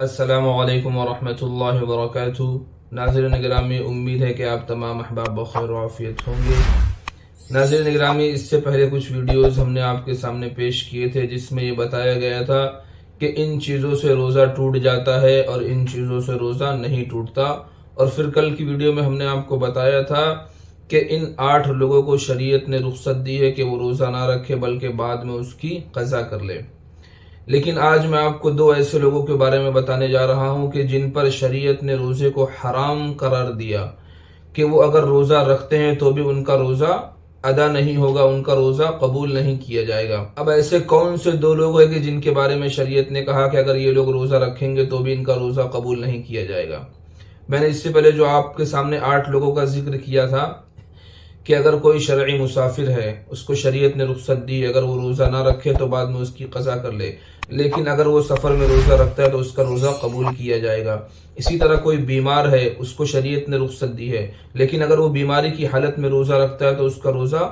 السلام علیکم ورحمۃ اللہ وبرکاتہ۔ ناظرین گرامی، امید ہے کہ آپ تمام احباب بخیر و عافیت ہوں گے۔ ناظرین گرامی، اس سے پہلے کچھ ویڈیوز ہم نے آپ کے سامنے پیش کیے تھے جس میں یہ بتایا گیا تھا کہ ان چیزوں سے روزہ ٹوٹ جاتا ہے اور ان چیزوں سے روزہ نہیں ٹوٹتا، اور پھر کل کی ویڈیو میں ہم نے آپ کو بتایا تھا کہ ان 8 لوگوں کو شریعت نے رخصت دی ہے کہ وہ روزہ نہ رکھے بلکہ بعد میں اس کی قضا کر لے۔ لیکن آج میں آپ کو 2 ایسے لوگوں کے بارے میں بتانے جا رہا ہوں کہ جن پر شریعت نے روزے کو حرام قرار دیا کہ وہ اگر روزہ رکھتے ہیں تو بھی ان کا روزہ ادا نہیں ہوگا، ان کا روزہ قبول نہیں کیا جائے گا۔ اب ایسے کون سے 2 لوگ ہیں کہ جن کے بارے میں شریعت نے کہا کہ اگر یہ لوگ روزہ رکھیں گے تو بھی ان کا روزہ قبول نہیں کیا جائے گا؟ میں نے اس سے پہلے جو آپ کے سامنے 8 لوگوں کا ذکر کیا تھا کہ اگر کوئی شرعی مسافر ہے، اس کو شریعت نے رخصت دی، اگر وہ روزہ نہ رکھے تو بعد میں اس کی قضا کر لے، لیکن اگر وہ سفر میں روزہ رکھتا ہے تو اس کا روزہ قبول کیا جائے گا۔ اسی طرح کوئی بیمار ہے، اس کو شریعت نے رخصت دی ہے، لیکن اگر وہ بیماری کی حالت میں روزہ رکھتا ہے تو اس کا روزہ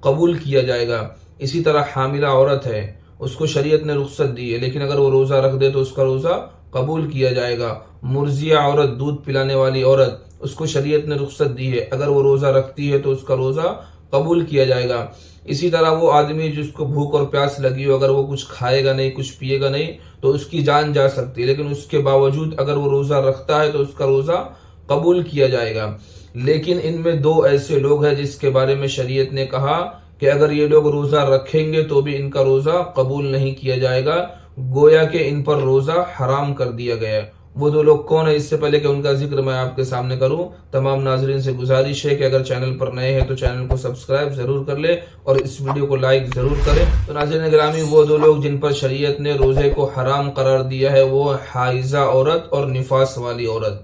قبول کیا جائے گا۔ اسی طرح حاملہ عورت ہے، اس کو شریعت نے رخصت دی ہے، لیکن اگر وہ روزہ رکھ دے تو اس کا روزہ قبول کیا جائے گا۔ مرضیہ عورت، دودھ پلانے والی عورت، اس کو شریعت نے رخصت دی ہے، اگر وہ روزہ رکھتی ہے تو اس کا روزہ قبول کیا جائے گا۔ اسی طرح وہ آدمی جس کو بھوک اور پیاس لگی ہو، اگر وہ کچھ کھائے گا نہیں، کچھ پیے گا نہیں تو اس کی جان جا سکتی ہے، لیکن اس کے باوجود اگر وہ روزہ رکھتا ہے تو اس کا روزہ قبول کیا جائے گا۔ لیکن ان میں 2 ایسے لوگ ہیں جس کے بارے میں شریعت نے کہا کہ اگر یہ لوگ روزہ رکھیں گے تو بھی ان کا روزہ قبول نہیں کیا جائے گا، گویا کہ ان پر روزہ حرام کر دیا گیا۔ وہ 2 لوگ کون ہیں؟ اس سے پہلے کہ ان کا ذکر میں آپ کے سامنے کروں، تمام ناظرین سے گزارش ہے کہ اگر چینل پر نئے ہیں تو چینل کو سبسکرائب ضرور کر لیں اور اس ویڈیو کو لائک ضرور کریں۔ تو ناظرین گرامی، وہ 2 لوگ جن پر شریعت نے روزے کو حرام قرار دیا ہے وہ حائضہ عورت اور نفاس والی عورت۔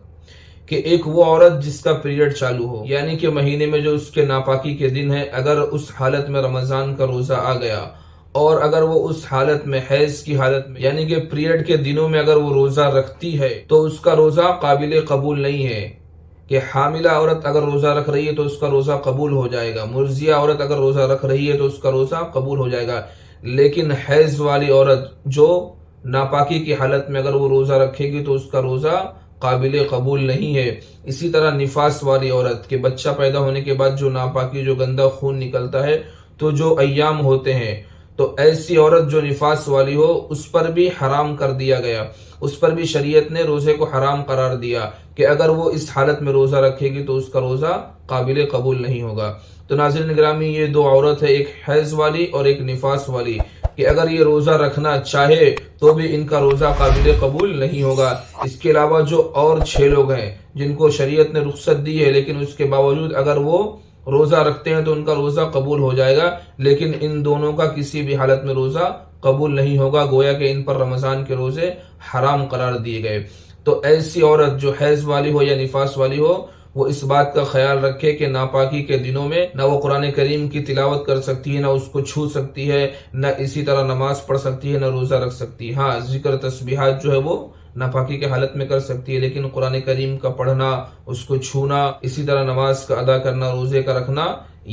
کہ ایک وہ عورت جس کا پیریڈ چالو ہو، یعنی کہ مہینے میں جو اس کے ناپاکی کے دن ہے، اگر اس حالت میں رمضان کا روزہ آ گیا اور اگر وہ اس حالت میں حیض کی حالت میں یعنی کہ پیریڈ کے دنوں میں اگر وہ روزہ رکھتی ہے تو اس کا روزہ قابل قبول نہیں ہے۔ کہ حاملہ عورت اگر روزہ رکھ رہی ہے تو اس کا روزہ قبول ہو جائے گا، مرضیہ عورت اگر روزہ رکھ رہی ہے تو اس کا روزہ قبول ہو جائے گا، لیکن حیض والی عورت جو ناپاکی کی حالت میں اگر وہ روزہ رکھے گی تو اس کا روزہ قابل قبول نہیں ہے۔ اسی طرح نفاس والی عورت کے بچہ پیدا ہونے کے بعد جو ناپاکی، جو گندا خون نکلتا ہے، تو جو ایام ہوتے ہیں، تو ایسی عورت جو نفاس والی ہو اس پر بھی حرام کر دیا گیا، اس پر بھی شریعت نے روزے کو حرام قرار دیا کہ اگر وہ اس حالت میں روزہ رکھے گی تو اس کا روزہ قابل قبول نہیں ہوگا۔ تو ناظرین گرامی، یہ 2 عورت ہے، ایک حیض والی اور ایک نفاس والی، کہ اگر یہ روزہ رکھنا چاہے تو بھی ان کا روزہ قابل قبول نہیں ہوگا۔ اس کے علاوہ جو اور 6 لوگ ہیں جن کو شریعت نے رخصت دی ہے لیکن اس کے باوجود اگر وہ روزہ رکھتے ہیں تو ان کا روزہ قبول ہو جائے گا، لیکن ان دونوں کا کسی بھی حالت میں روزہ قبول نہیں ہوگا، گویا کہ ان پر رمضان کے روزے حرام قرار دیے گئے۔ تو ایسی عورت جو حیض والی ہو یا نفاس والی ہو، وہ اس بات کا خیال رکھے کہ ناپاکی کے دنوں میں نہ وہ قرآن کریم کی تلاوت کر سکتی ہے، نہ اس کو چھو سکتی ہے، نہ اسی طرح نماز پڑھ سکتی ہے، نہ روزہ رکھ سکتی ہے۔ ہاں، ذکر تسبیحات جو ہے وہ ناپاکی کے حالت میں کر سکتی ہے، لیکن قرآن کریم کا پڑھنا، اس کو چھونا، اسی طرح نماز کا ادا کرنا، روزے کا رکھنا،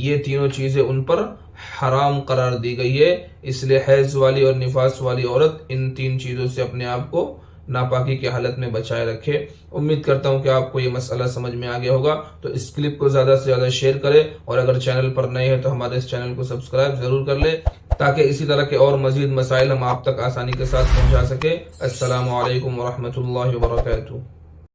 یہ تینوں چیزیں ان پر حرام قرار دی گئی ہے۔ اس لیے حیض والی اور نفاس والی عورت ان 3 چیزوں سے اپنے آپ کو ناپاکی کی حالت میں بچائے رکھے۔ امید کرتا ہوں کہ آپ کو یہ مسئلہ سمجھ میں آ گیا ہوگا، تو اس کلپ کو زیادہ سے زیادہ شیئر کریں، اور اگر چینل پر نئے ہیں تو ہمارے اس چینل کو سبسکرائب ضرور کر لیں تاکہ اسی طرح کے اور مزید مسائل ہم آپ تک آسانی کے ساتھ پہنچا سکیں۔ السلام علیکم ورحمۃ اللہ وبرکاتہ۔